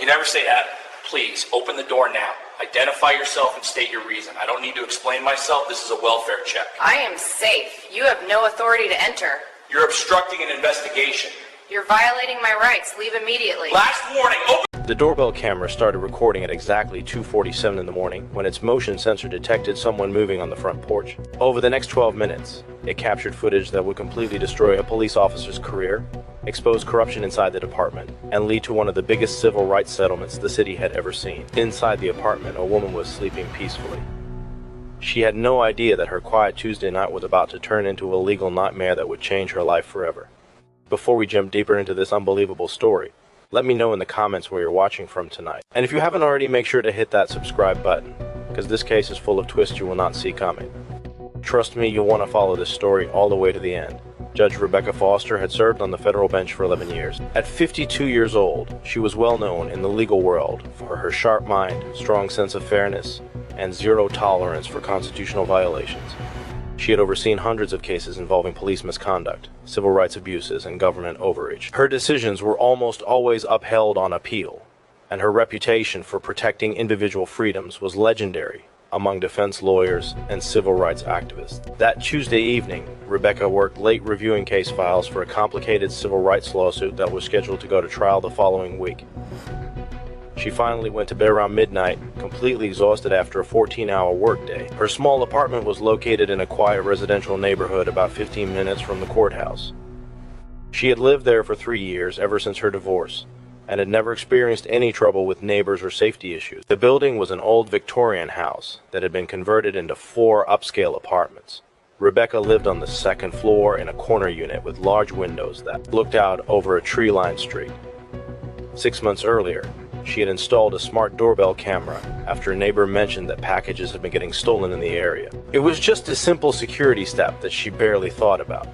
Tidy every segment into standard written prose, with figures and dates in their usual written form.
You never say that. Please, open the door now. Identify yourself and state your reason. I don't need to explain myself. This is a welfare check. I am safe. You have no authority to enter. You're obstructing an investigation. You're violating my rights. Leave immediately. Last warning, open... The doorbell camera started recording at exactly 2:47 in the morning when its motion sensor detected someone moving on the front porch. Over the next 12 minutes, it captured footage that would completely destroy a police officer's career, expose corruption inside the department, and lead to one of the biggest civil rights settlements the city had ever seen. Inside the apartment, a woman was sleeping peacefully. She had no idea that her quiet Tuesday night was about to turn into a legal nightmare that would change her life forever. Before we jump deeper into this unbelievable story, let me know in the comments where you're watching from tonight. And if you haven't already, make sure to hit that subscribe button, because this case is full of twists you will not see coming. Trust me, you'll want to follow this story all the way to the end. Judge Rebecca Foster had served on the federal bench for 11 years. At 52 years old, she was well known in the legal world for her sharp mind, strong sense of fairness, and zero tolerance for constitutional violations. She had overseen hundreds of cases involving police misconduct, civil rights abuses, and government overreach. Her decisions were almost always upheld on appeal, and her reputation for protecting individual freedoms was legendary among defense lawyers and civil rights activists. That Tuesday evening, Rebecca worked late reviewing case files for a complicated civil rights lawsuit that was scheduled to go to trial the following week. She finally went to bed around midnight, completely exhausted after a 14-hour workday. Her small apartment was located in a quiet residential neighborhood about 15 minutes from the courthouse. She had lived there for 3 years, ever since her divorce, and had never experienced any trouble with neighbors or safety issues. The building was an old Victorian house that had been converted into 4 upscale apartments. Rebecca lived on the second floor in a corner unit with large windows that looked out over a tree-lined street. 6 months earlier, she had installed a smart doorbell camera after a neighbor mentioned that packages had been getting stolen in the area. It was just a simple security step that she barely thought about.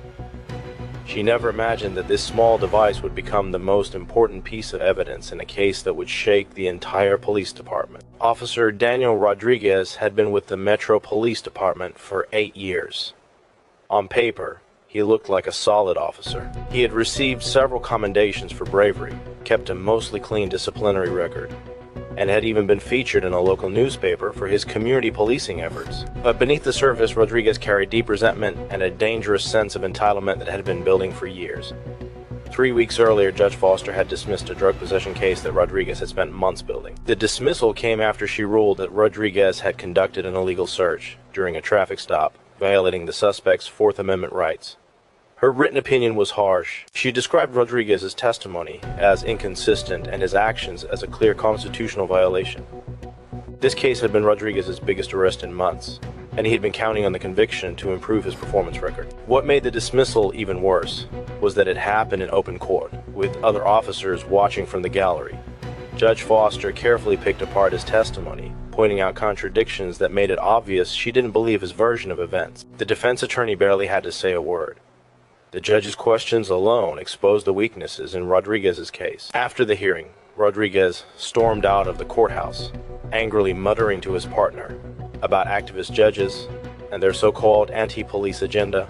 She never imagined that this small device would become the most important piece of evidence in a case that would shake the entire police department. Officer Daniel Rodriguez had been with the Metro Police Department for 8 years. On paper, he looked like a solid officer. He had received several commendations for bravery, kept a mostly clean disciplinary record, and had even been featured in a local newspaper for his community policing efforts. But beneath the surface, Rodriguez carried deep resentment and a dangerous sense of entitlement that had been building for years. 3 weeks earlier, Judge Foster had dismissed a drug possession case that Rodriguez had spent months building. The dismissal came after she ruled that Rodriguez had conducted an illegal search during a traffic stop, violating the suspect's Fourth Amendment rights. Her written opinion was harsh. She described Rodriguez's testimony as inconsistent and his actions as a clear constitutional violation. This case had been Rodriguez's biggest arrest in months, and he had been counting on the conviction to improve his performance record. What made the dismissal even worse was that it happened in open court, with other officers watching from the gallery. Judge Foster carefully picked apart his testimony, pointing out contradictions that made it obvious she didn't believe his version of events. The defense attorney barely had to say a word. The judge's questions alone exposed the weaknesses in Rodriguez's case. After the hearing, Rodriguez stormed out of the courthouse, angrily muttering to his partner about activist judges and their so-called anti-police agenda.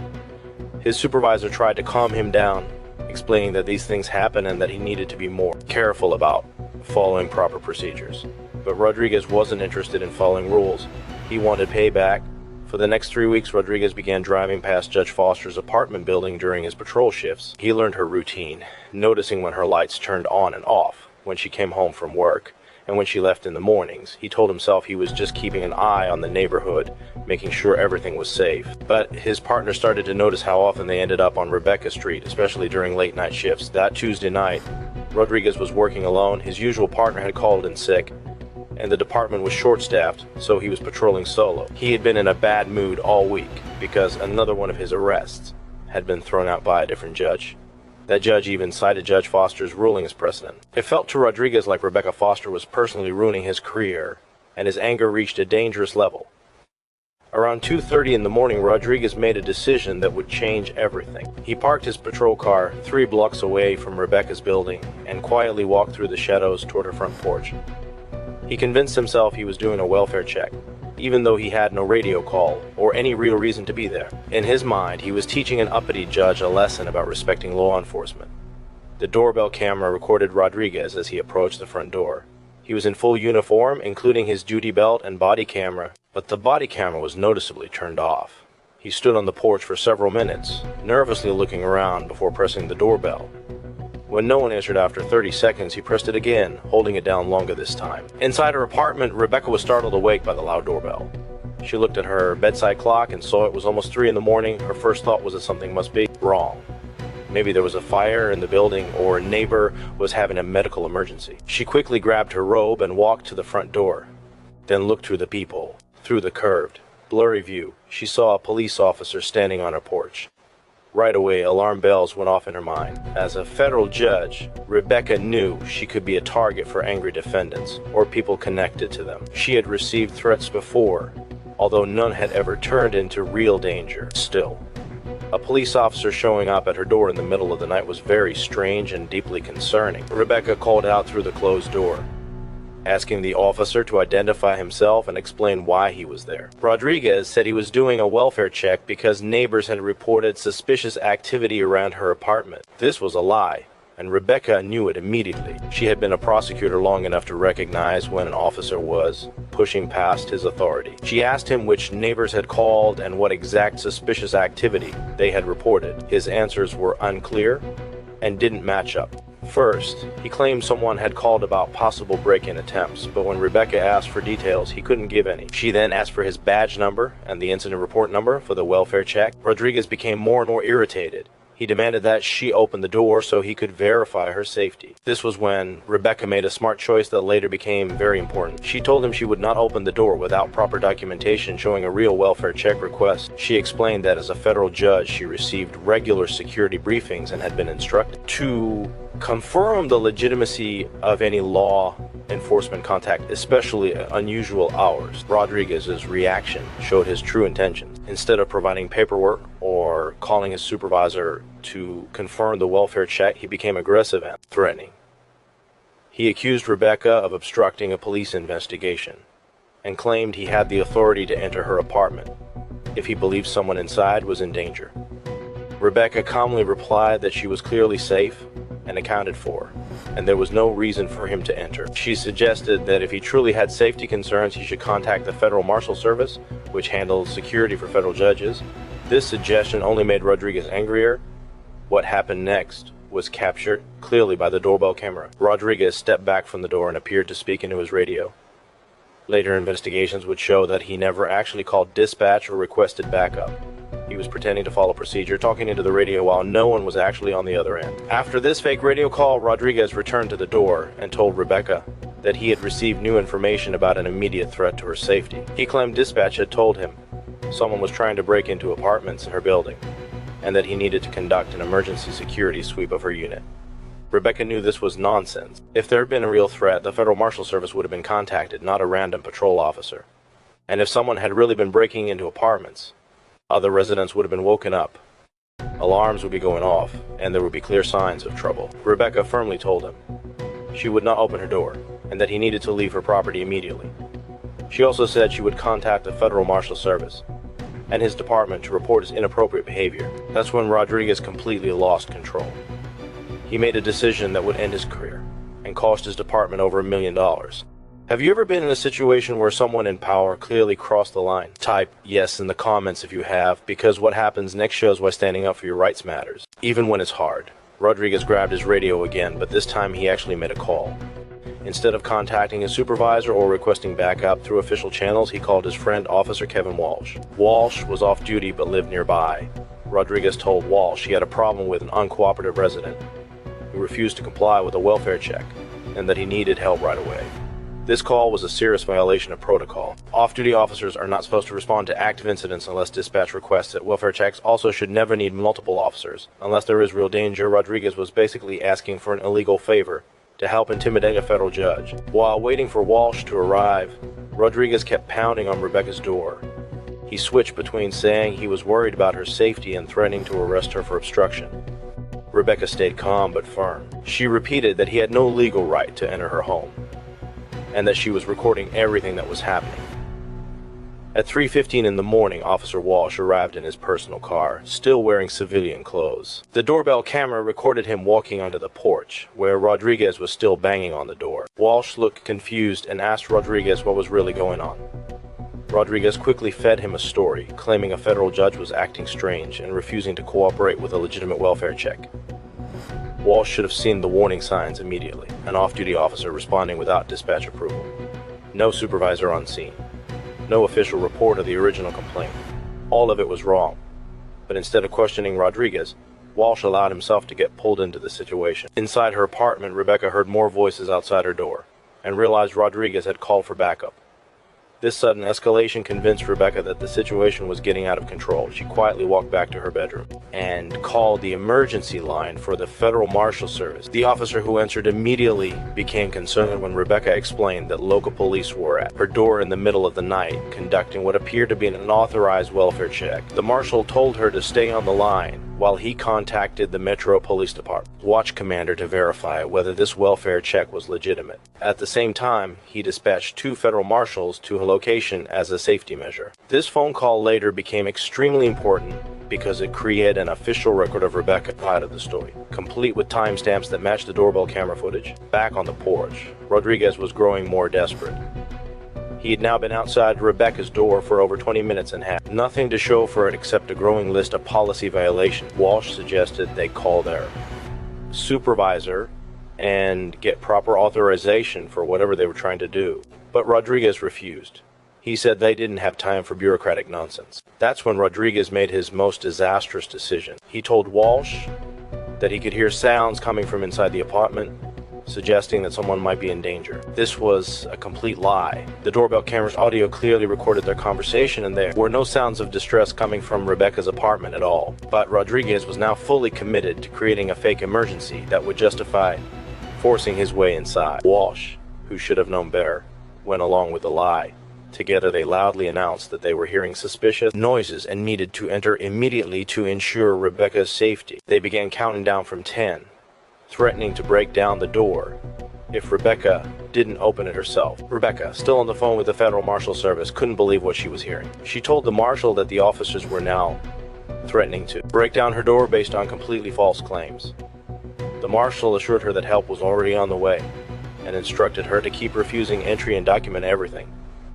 His supervisor tried to calm him down, explaining that these things happen and that he needed to be more careful about following proper procedures. But Rodriguez wasn't interested in following rules. He wanted payback. For the next 3 weeks, Rodriguez began driving past Judge Foster's apartment building during his patrol shifts. He learned her routine, noticing when her lights turned on and off when she came home from work, and when she left in the mornings. He told himself he was just keeping an eye on the neighborhood, making sure everything was safe. But his partner started to notice how often they ended up on Rebecca Street, especially during late night shifts. That Tuesday night, Rodriguez was working alone. His usual partner had called in sick, and the department was short-staffed, so he was patrolling solo. He had been in a bad mood all week because another one of his arrests had been thrown out by a different judge. That judge even cited Judge Foster's ruling as precedent. It felt to Rodriguez like Rebecca Foster was personally ruining his career, and his anger reached a dangerous level. Around 2:30 in the morning, Rodriguez made a decision that would change everything. He parked his patrol car 3 blocks away from Rebecca's building and quietly walked through the shadows toward her front porch. He convinced himself he was doing a welfare check, even though he had no radio call or any real reason to be there. In his mind, he was teaching an uppity judge a lesson about respecting law enforcement. The doorbell camera recorded Rodriguez as he approached the front door. He was in full uniform, including his duty belt and body camera, but the body camera was noticeably turned off. He stood on the porch for several minutes, nervously looking around before pressing the doorbell. When no one answered after 30 seconds, he pressed it again, holding it down longer this time. Inside her apartment, Rebecca was startled awake by the loud doorbell. She looked at her bedside clock and saw it was almost 3 in the morning. Her first thought was that something must be wrong. Maybe there was a fire in the building or a neighbor was having a medical emergency. She quickly grabbed her robe and walked to the front door, then looked through the peephole. Through the curved, blurry view, she saw a police officer standing on her porch. Right away, alarm bells went off in her mind. As a federal judge, Rebecca knew she could be a target for angry defendants or people connected to them. She had received threats before, although none had ever turned into real danger. Still, a police officer showing up at her door in the middle of the night was very strange and deeply concerning. Rebecca called out through the closed door, asking the officer to identify himself and explain why he was there. Rodriguez said he was doing a welfare check because neighbors had reported suspicious activity around her apartment. This was a lie, and Rebecca knew it immediately. She had been a prosecutor long enough to recognize when an officer was pushing past his authority. She asked him which neighbors had called and what exact suspicious activity they had reported. His answers were unclear and didn't match up. First, he claimed someone had called about possible break-in attempts, but when Rebecca asked for details, he couldn't give any. She then asked for his badge number and the incident report number for the welfare check. Rodriguez became more and more irritated. He demanded that she open the door so he could verify her safety. This was when Rebecca made a smart choice that later became very important. She told him she would not open the door without proper documentation showing a real welfare check request. She explained that as a federal judge, she received regular security briefings and had been instructed to confirm the legitimacy of any law enforcement contact, especially unusual hours. Rodriguez's reaction showed his true intentions. Instead of providing paperwork or calling his supervisor to confirm the welfare check, he became aggressive and threatening. He accused Rebecca of obstructing a police investigation and claimed he had the authority to enter her apartment if he believed someone inside was in danger. Rebecca calmly replied that she was clearly safe and accounted for, and there was no reason for him to enter. She suggested that if he truly had safety concerns, he should contact the Federal Marshal Service, which handles security for federal judges. This suggestion only made Rodriguez angrier. What happened next was captured clearly by the doorbell camera. Rodriguez stepped back from the door and appeared to speak into his radio. Later investigations would show that he never actually called dispatch or requested backup. He was pretending to follow procedure, talking into the radio while no one was actually on the other end. After this fake radio call, Rodriguez returned to the door and told Rebecca that he had received new information about an immediate threat to her safety. He claimed dispatch had told him someone was trying to break into apartments in her building and that he needed to conduct an emergency security sweep of her unit. Rebecca knew this was nonsense. If there had been a real threat, the Federal Marshal Service would have been contacted, not a random patrol officer. And if someone had really been breaking into apartments, other residents would have been woken up. Alarms would be going off, and there would be clear signs of trouble. Rebecca firmly told him she would not open her door, and that he needed to leave her property immediately. She also said she would contact the Federal Marshal Service and his department to report his inappropriate behavior. That's when Rodriguez completely lost control. He made a decision that would end his career and cost his department over $1 million. Have you ever been in a situation where someone in power clearly crossed the line? Type yes in the comments if you have, because what happens next shows why standing up for your rights matters, even when it's hard. Rodriguez grabbed his radio again, but this time he actually made a call. Instead of contacting his supervisor or requesting backup through official channels, he called his friend Officer Kevin Walsh. Walsh was off duty but lived nearby. Rodriguez told Walsh he had a problem with an uncooperative resident who refused to comply with a welfare check and that he needed help right away. This call was a serious violation of protocol. Off-duty officers are not supposed to respond to active incidents unless dispatch requests it. Welfare checks also should never need multiple officers. Unless there is real danger, Rodriguez was basically asking for an illegal favor to help intimidate a federal judge. While waiting for Walsh to arrive, Rodriguez kept pounding on Rebecca's door. He switched between saying he was worried about her safety and threatening to arrest her for obstruction. Rebecca stayed calm but firm. She repeated that he had no legal right to enter her home, and that she was recording everything that was happening. At 3:15 in the morning, Officer Walsh arrived in his personal car, still wearing civilian clothes. The doorbell camera recorded him walking onto the porch, where Rodriguez was still banging on the door. Walsh looked confused and asked Rodriguez what was really going on. Rodriguez quickly fed him a story, claiming a federal judge was acting strange and refusing to cooperate with a legitimate welfare check. Walsh should have seen the warning signs immediately, an off-duty officer responding without dispatch approval. No supervisor on scene. No official report of the original complaint. All of it was wrong. But instead of questioning Rodriguez, Walsh allowed himself to get pulled into the situation. Inside her apartment, Rebecca heard more voices outside her door and realized Rodriguez had called for backup. This sudden escalation convinced Rebecca that the situation was getting out of control. She quietly walked back to her bedroom and called the emergency line for the Federal Marshal Service. The officer who answered immediately became concerned when Rebecca explained that local police were at her door in the middle of the night, conducting what appeared to be an unauthorized welfare check. The marshal told her to stay on the line while he contacted the Metro Police Department watch commander to verify whether this welfare check was legitimate. At the same time, he dispatched 2 federal marshals to a location as a safety measure. This phone call later became extremely important because it created an official record of Rebecca's side of the story, complete with timestamps that matched the doorbell camera footage. Back on the porch, Rodriguez was growing more desperate. He had now been outside Rebecca's door for over 20 minutes and had nothing to show for it except a growing list of policy violations. Walsh suggested they call their supervisor and get proper authorization for whatever they were trying to do. But Rodriguez refused. He said they didn't have time for bureaucratic nonsense. That's when Rodriguez made his most disastrous decision. He told Walsh that he could hear sounds coming from inside the apartment, suggesting that someone might be in danger. This was a complete lie. The doorbell camera's audio clearly recorded their conversation, and there were no sounds of distress coming from Rebecca's apartment at all. But Rodriguez was now fully committed to creating a fake emergency that would justify forcing his way inside. Walsh, who should have known better, went along with the lie. Together they loudly announced that they were hearing suspicious noises and needed to enter immediately to ensure Rebecca's safety. They began counting down from 10, threatening to break down the door if Rebecca didn't open it herself. Rebecca, still on the phone with the Federal Marshal Service, couldn't believe what she was hearing. She told the marshal that the officers were now threatening to break down her door based on completely false claims. The marshal assured her that help was already on the way and instructed her to keep refusing entry and document everything.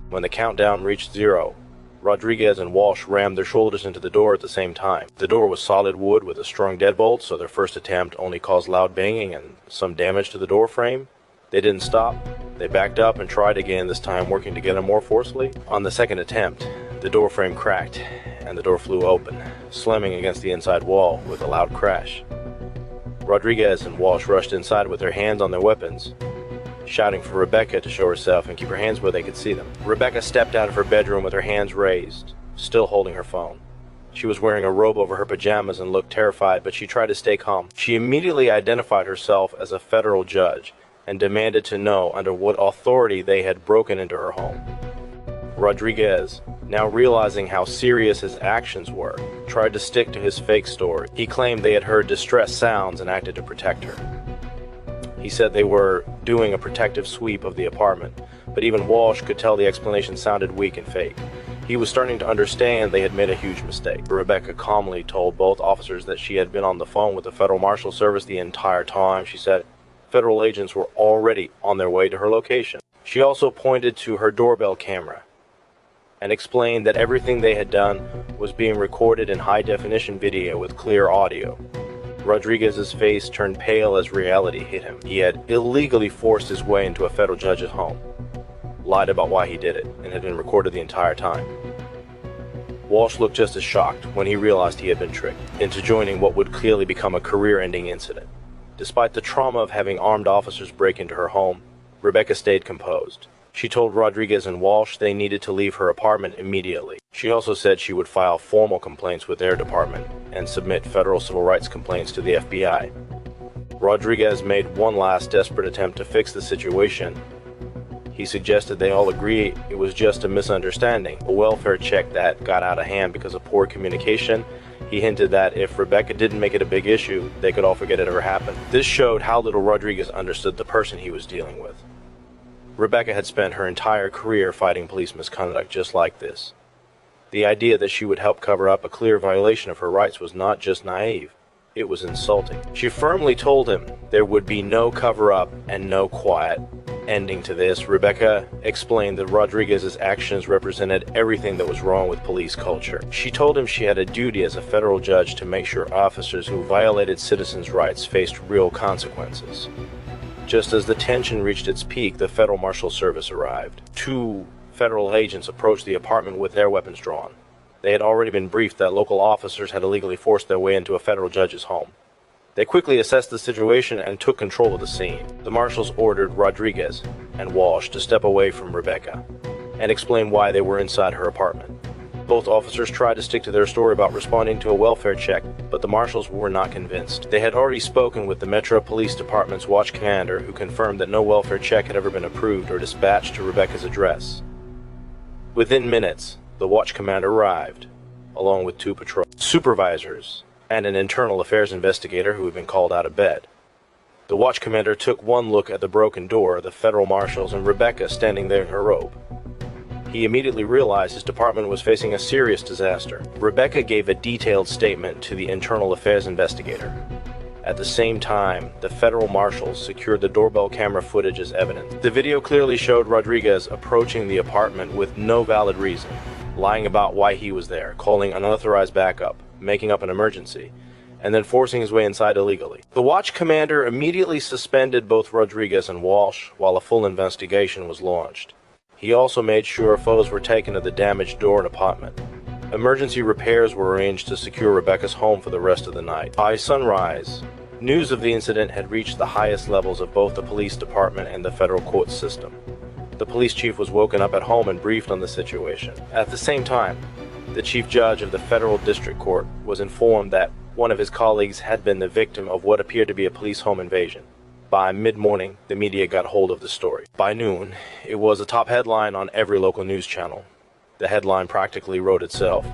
When the countdown reached 0, Rodriguez and Walsh rammed their shoulders into the door at the same time. The door was solid wood with a strong deadbolt, so their first attempt only caused loud banging and some damage to the door frame. They didn't stop. They backed up and tried again, this time working together more forcefully. On the second attempt, the door frame cracked and the door flew open, slamming against the inside wall with a loud crash. Rodriguez and Walsh rushed inside with their hands on their weapons, shouting for Rebecca to show herself and keep her hands where they could see them. Rebecca stepped out of her bedroom with her hands raised, still holding her phone. She was wearing a robe over her pajamas and looked terrified, but she tried to stay calm. She immediately identified herself as a federal judge and demanded to know under what authority they had broken into her home. Rodriguez, now realizing how serious his actions were, tried to stick to his fake story. He claimed they had heard distress sounds and acted to protect her. He said they were doing a protective sweep of the apartment, but even Walsh could tell the explanation sounded weak and fake. He was starting to understand they had made a huge mistake. Rebecca calmly told both officers that she had been on the phone with the Federal Marshal Service the entire time. She said federal agents were already on their way to her location. She also pointed to her doorbell camera and explained that everything they had done was being recorded in high-definition video with clear audio. Rodriguez's face turned pale as reality hit him. He had illegally forced his way into a federal judge's home, lied about why he did it, and had been recorded the entire time. Walsh looked just as shocked when he realized he had been tricked into joining what would clearly become a career-ending incident. Despite the trauma of having armed officers break into her home, Rebecca stayed composed. She told Rodriguez and Walsh they needed to leave her apartment immediately. She also said she would file formal complaints with their department and submit federal civil rights complaints to the FBI. Rodriguez made one last desperate attempt to fix the situation. He suggested they all agree it was just a misunderstanding, a welfare check that got out of hand because of poor communication. He hinted that if Rebecca didn't make it a big issue, they could all forget it ever happened. This showed how little Rodriguez understood the person he was dealing with. Rebecca had spent her entire career fighting police misconduct just like this. The idea that she would help cover up a clear violation of her rights was not just naive, it was insulting. She firmly told him there would be no cover-up and no quiet ending to this. Rebecca explained that Rodriguez's actions represented everything that was wrong with police culture. She told him she had a duty as a federal judge to make sure officers who violated citizens' rights faced real consequences. Just as the tension reached its peak, the Federal Marshal Service arrived. 2 federal agents approached the apartment with their weapons drawn. They had already been briefed that local officers had illegally forced their way into a federal judge's home. They quickly assessed the situation and took control of the scene. The marshals ordered Rodriguez and Walsh to step away from Rebecca and explain why they were inside her apartment. Both officers tried to stick to their story about responding to a welfare check, but the marshals were not convinced. They had already spoken with the Metro Police Department's watch commander, who confirmed that no welfare check had ever been approved or dispatched to Rebecca's address. Within minutes, the watch commander arrived, along with 2 patrol supervisors and an internal affairs investigator who had been called out of bed. The watch commander took one look at the broken door, the federal marshals, and Rebecca standing there in her robe. He immediately realized his department was facing a serious disaster. Rebecca gave a detailed statement to the internal affairs investigator. At the same time, the federal marshals secured the doorbell camera footage as evidence. The video clearly showed Rodriguez approaching the apartment with no valid reason, lying about why he was there, calling unauthorized backup, making up an emergency, and then forcing his way inside illegally. The watch commander immediately suspended both Rodriguez and Walsh while a full investigation was launched. He also made sure photos were taken of the damaged door and apartment. Emergency repairs were arranged to secure Rebecca's home for the rest of the night. By sunrise, news of the incident had reached the highest levels of both the police department and the federal court system. The police chief was woken up at home and briefed on the situation. At the same time, the chief judge of the federal district court was informed that one of his colleagues had been the victim of what appeared to be a police home invasion. By mid-morning, the media got hold of the story. By noon, it was a top headline on every local news channel. The headline practically wrote itself.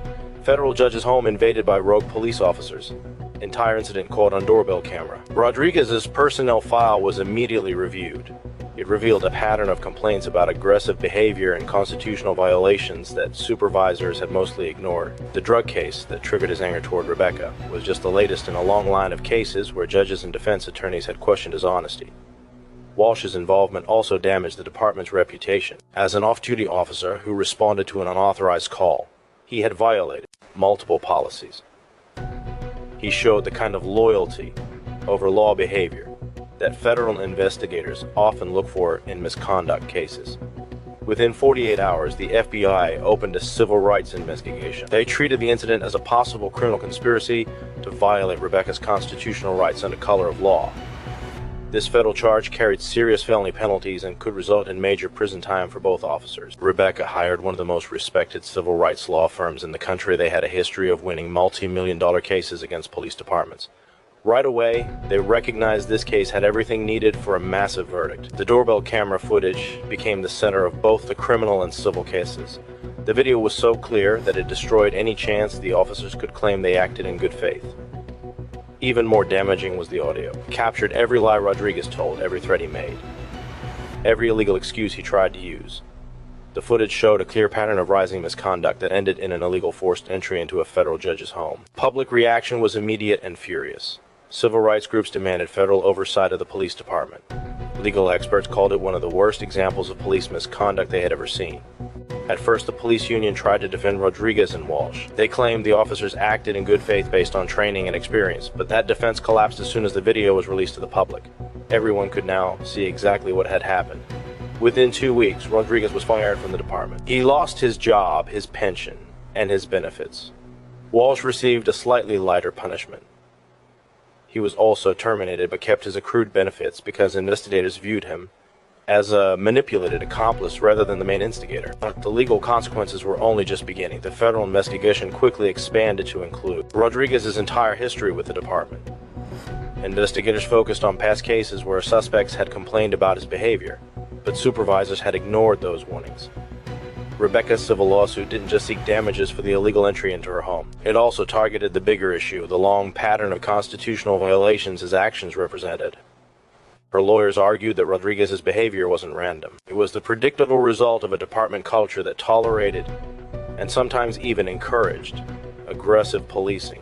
Federal judge's home invaded by rogue police officers. Entire incident caught on doorbell camera. Rodriguez's personnel file was immediately reviewed. It revealed a pattern of complaints about aggressive behavior and constitutional violations that supervisors had mostly ignored. The drug case that triggered his anger toward Rebecca was just the latest in a long line of cases where judges and defense attorneys had questioned his honesty. Walsh's involvement also damaged the department's reputation. As an off-duty officer who responded to an unauthorized call, he had violated multiple policies. He showed the kind of loyalty over law behavior that federal investigators often look for in misconduct cases. Within 48 hours, the FBI opened a civil rights investigation. They treated the incident as a possible criminal conspiracy to violate Rebecca's constitutional rights under color of law. This federal charge carried serious felony penalties and could result in major prison time for both officers. Rebecca hired one of the most respected civil rights law firms in the country. They had a history of winning multi-million-dollar cases against police departments. Right away, they recognized this case had everything needed for a massive verdict. The doorbell camera footage became the center of both the criminal and civil cases. The video was so clear that it destroyed any chance the officers could claim they acted in good faith. Even more damaging was the audio. It captured every lie Rodriguez told, every threat he made, every illegal excuse he tried to use. The footage showed a clear pattern of rising misconduct that ended in an illegal forced entry into a federal judge's home. Public reaction was immediate and furious. Civil rights groups demanded federal oversight of the police department. Legal experts called it one of the worst examples of police misconduct they had ever seen. At first, the police union tried to defend Rodriguez and Walsh. They claimed the officers acted in good faith based on training and experience, but that defense collapsed as soon as the video was released to the public. Everyone could now see exactly what had happened. Within 2 weeks, Rodriguez was fired from the department. He lost his job, his pension, and his benefits. Walsh received a slightly lighter punishment. He was also terminated but kept his accrued benefits because investigators viewed him as a manipulated accomplice rather than the main instigator. But the legal consequences were only just beginning. The federal investigation quickly expanded to include Rodriguez's entire history with the department. Investigators focused on past cases where suspects had complained about his behavior, but supervisors had ignored those warnings. Rebecca's civil lawsuit didn't just seek damages for the illegal entry into her home. It also targeted the bigger issue, the long pattern of constitutional violations his actions represented. Her lawyers argued that Rodriguez's behavior wasn't random. It was the predictable result of a department culture that tolerated and sometimes even encouraged aggressive policing.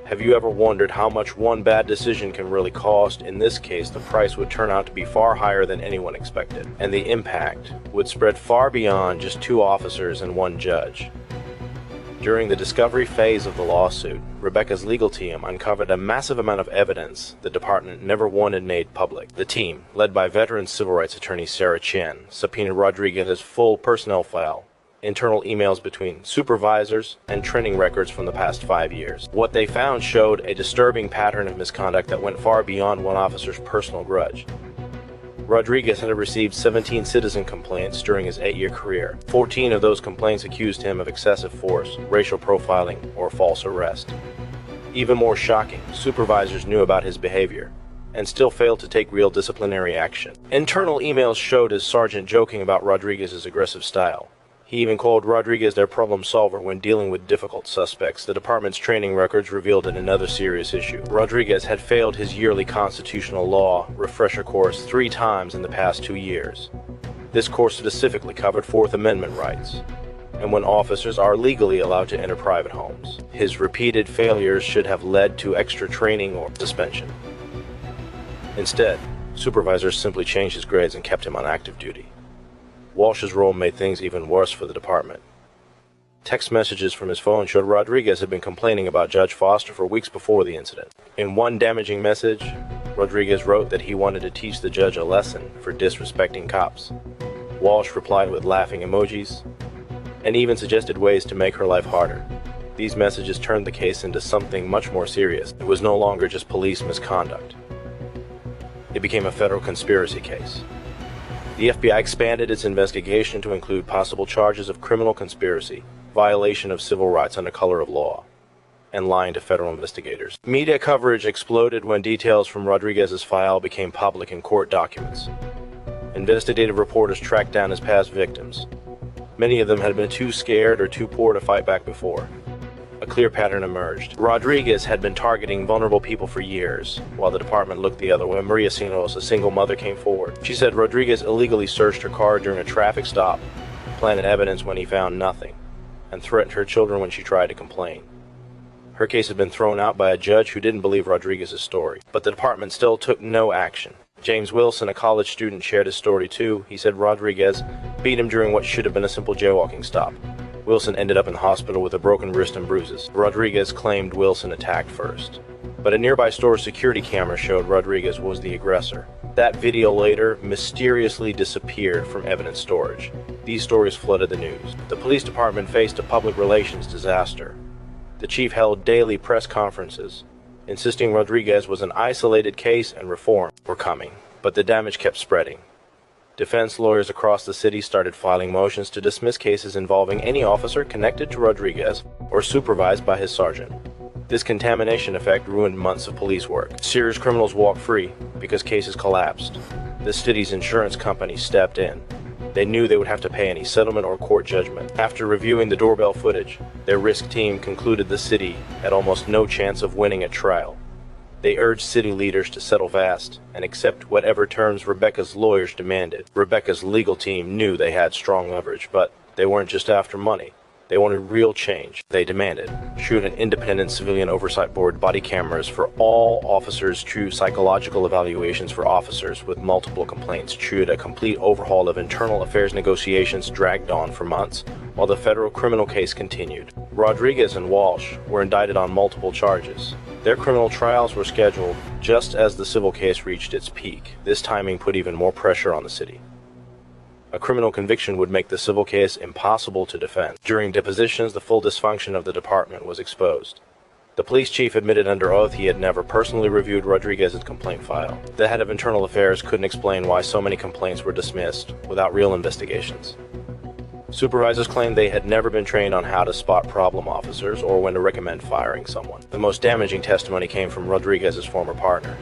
Have you ever wondered how much one bad decision can really cost? In this case, the price would turn out to be far higher than anyone expected, and the impact would spread far beyond just 2 officers and 1 judge. During the discovery phase of the lawsuit, Rebecca's legal team uncovered a massive amount of evidence the department never wanted made public. The team, led by veteran civil rights attorney Sarah Chen, subpoenaed Rodriguez's full personnel file, internal emails between supervisors, and training records from the past 5 years. What they found showed a disturbing pattern of misconduct that went far beyond one officer's personal grudge. Rodriguez had received 17 citizen complaints during his 8-year career. 14 of those complaints accused him of excessive force, racial profiling, or false arrest. Even more shocking, supervisors knew about his behavior and still failed to take real disciplinary action. Internal emails showed his sergeant joking about Rodriguez's aggressive style. He even called Rodriguez their problem solver when dealing with difficult suspects. The department's training records revealed another serious issue. Rodriguez had failed his yearly constitutional law refresher course 3 times in the past 2 years. This course specifically covered Fourth Amendment rights, and when officers are legally allowed to enter private homes. His repeated failures should have led to extra training or suspension. Instead, supervisors simply changed his grades and kept him on active duty. Walsh's role made things even worse for the department. Text messages from his phone showed Rodriguez had been complaining about Judge Foster for weeks before the incident. In one damaging message, Rodriguez wrote that he wanted to teach the judge a lesson for disrespecting cops. Walsh replied with laughing emojis, and even suggested ways to make her life harder. These messages turned the case into something much more serious. It was no longer just police misconduct. It became a federal conspiracy case. The FBI expanded its investigation to include possible charges of criminal conspiracy, violation of civil rights under color of law, and lying to federal investigators. Media coverage exploded when details from Rodriguez's file became public in court documents. Investigative reporters tracked down his past victims. Many of them had been too scared or too poor to fight back before. A clear pattern emerged. Rodriguez had been targeting vulnerable people for years, while the department looked the other way. Maria Sinos, a single mother, came forward. She said Rodriguez illegally searched her car during a traffic stop, planted evidence when he found nothing, and threatened her children when she tried to complain. Her case had been thrown out by a judge who didn't believe Rodriguez's story, but the department still took no action. James Wilson, a college student, shared his story too. He said Rodriguez beat him during what should have been a simple jaywalking stop. Wilson ended up in the hospital with a broken wrist and bruises. Rodriguez claimed Wilson attacked first, but a nearby store's security camera showed Rodriguez was the aggressor. That video later mysteriously disappeared from evidence storage. These stories flooded the news. The police department faced a public relations disaster. The chief held daily press conferences, insisting Rodriguez was an isolated case and reform were coming, but the damage kept spreading. Defense lawyers across the city started filing motions to dismiss cases involving any officer connected to Rodriguez or supervised by his sergeant. This contamination effect ruined months of police work. Serious criminals walked free because cases collapsed. The city's insurance company stepped in. They knew they would have to pay any settlement or court judgment. After reviewing the doorbell footage, their risk team concluded the city had almost no chance of winning a trial. They urged city leaders to settle fast and accept whatever terms Rebecca's lawyers demanded. Rebecca's legal team knew they had strong leverage, but they weren't just after money. They wanted real change. They demanded shoot an independent civilian oversight board, body cameras for all officers, true psychological evaluations for officers with multiple complaints, shoot a complete overhaul of internal affairs negotiations dragged on for months while the federal criminal case continued. Rodriguez and Walsh were indicted on multiple charges. Their criminal trials were scheduled just as the civil case reached its peak. This timing put even more pressure on the city. A criminal conviction would make the civil case impossible to defend. During depositions, the full dysfunction of the department was exposed. The police chief admitted under oath he had never personally reviewed Rodriguez's complaint file. The head of internal affairs couldn't explain why so many complaints were dismissed without real investigations. Supervisors claimed they had never been trained on how to spot problem officers or when to recommend firing someone. The most damaging testimony came from Rodriguez's former partner,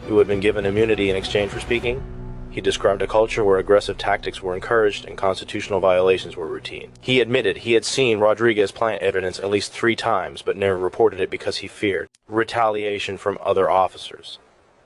who had been given immunity in exchange for speaking. He described a culture where aggressive tactics were encouraged and constitutional violations were routine. He admitted he had seen Rodriguez plant evidence at least 3 times, but never reported it because he feared retaliation from other officers.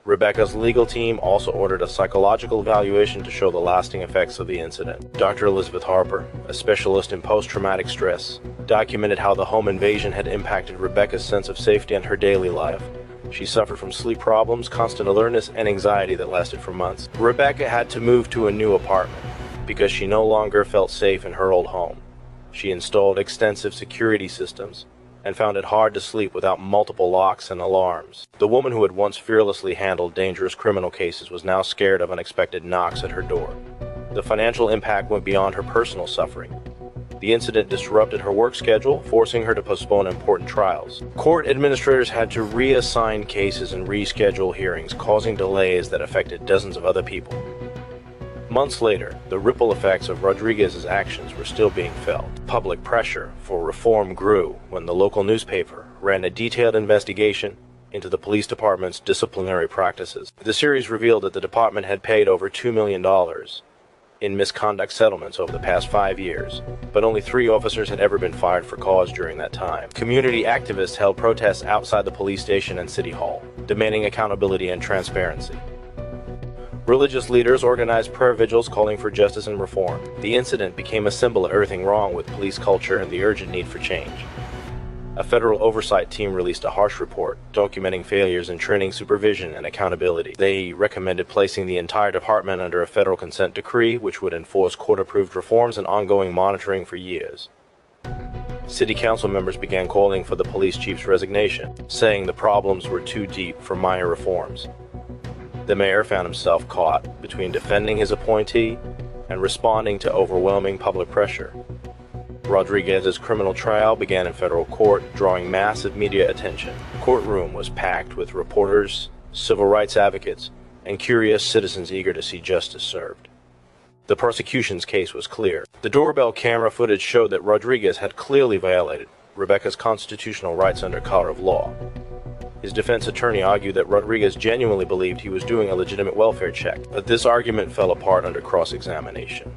Rebecca's legal team also ordered a psychological evaluation to show the lasting effects of the incident. Dr. Elizabeth Harper, a specialist in post-traumatic stress, documented how the home invasion had impacted Rebecca's sense of safety and her daily life. She suffered from sleep problems, constant alertness, and anxiety that lasted for months. Rebecca had to move to a new apartment because she no longer felt safe in her old home. She installed extensive security systems and found it hard to sleep without multiple locks and alarms. The woman who had once fearlessly handled dangerous criminal cases was now scared of unexpected knocks at her door. The financial impact went beyond her personal suffering. The incident disrupted her work schedule, forcing her to postpone important trials. Court administrators had to reassign cases and reschedule hearings, causing delays that affected dozens of other people. Months later, the ripple effects of Rodriguez's actions were still being felt. Public pressure for reform grew when the local newspaper ran a detailed investigation into the police department's disciplinary practices. The series revealed that the department had paid over $2 million in misconduct settlements over the past 5 years, but only 3 officers had ever been fired for cause during that time. Community activists held protests outside the police station and city hall, demanding accountability and transparency. Religious leaders organized prayer vigils calling for justice and reform. The incident became a symbol of everything wrong with police culture and the urgent need for change. A federal oversight team released a harsh report documenting failures in training, supervision, and accountability. They recommended placing the entire department under a federal consent decree, which would enforce court-approved reforms and ongoing monitoring for years. City council members began calling for the police chief's resignation, saying the problems were too deep for minor reforms. The mayor found himself caught between defending his appointee and responding to overwhelming public pressure. Rodriguez's criminal trial began in federal court, drawing massive media attention. The courtroom was packed with reporters, civil rights advocates, and curious citizens eager to see justice served. The prosecution's case was clear. The doorbell camera footage showed that Rodriguez had clearly violated Rebecca's constitutional rights under color of law. His defense attorney argued that Rodriguez genuinely believed he was doing a legitimate welfare check, but this argument fell apart under cross-examination.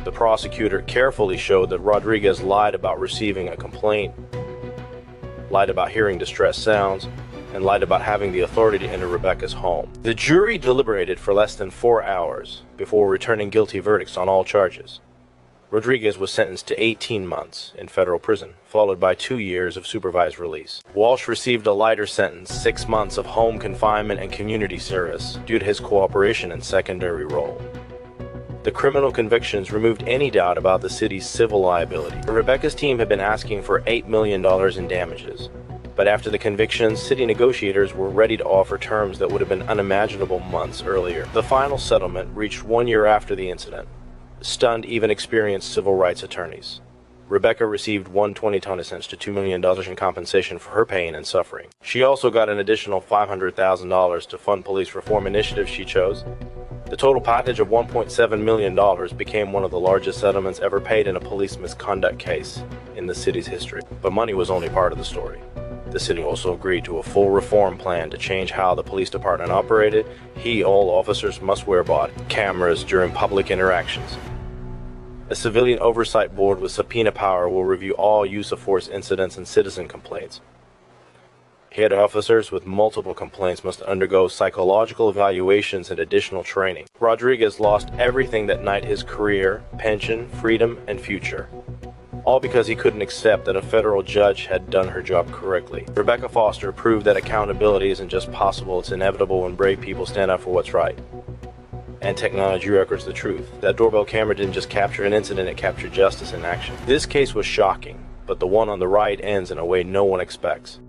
The prosecutor carefully showed that Rodriguez lied about receiving a complaint, lied about hearing distressed sounds, and lied about having the authority to enter Rebecca's home. The jury deliberated for less than 4 hours before returning guilty verdicts on all charges. Rodriguez was sentenced to 18 months in federal prison, followed by 2 years of supervised release. Walsh received a lighter sentence, 6 months of home confinement and community service, due to his cooperation and secondary role. The criminal convictions removed any doubt about the city's civil liability. Rebecca's team had been asking for $8 million in damages, but after the convictions, city negotiators were ready to offer terms that would have been unimaginable months earlier. The final settlement, reached 1 year after the incident, stunned even experienced civil rights attorneys. Rebecca received one $20 cents to $2 million in compensation for her pain and suffering. She also got an additional $500,000 to fund police reform initiatives she chose. The total package of $1.7 million became one of the largest settlements ever paid in a police misconduct case in the city's history. But money was only part of the story. The city also agreed to a full reform plan to change how the police department operated. All officers must wear body cameras during public interactions. A civilian oversight board with subpoena power will review all use of force incidents and citizen complaints. Head officers with multiple complaints must undergo psychological evaluations and additional training. Rodriguez lost everything that night: his career, pension, freedom, and future. All because he couldn't accept that a federal judge had done her job correctly. Rebecca Foster proved that accountability isn't just possible, it's inevitable when brave people stand up for what's right. And technology records the truth. That doorbell camera didn't just capture an incident, it captured justice in action. This case was shocking, but the one on the right ends in a way no one expects.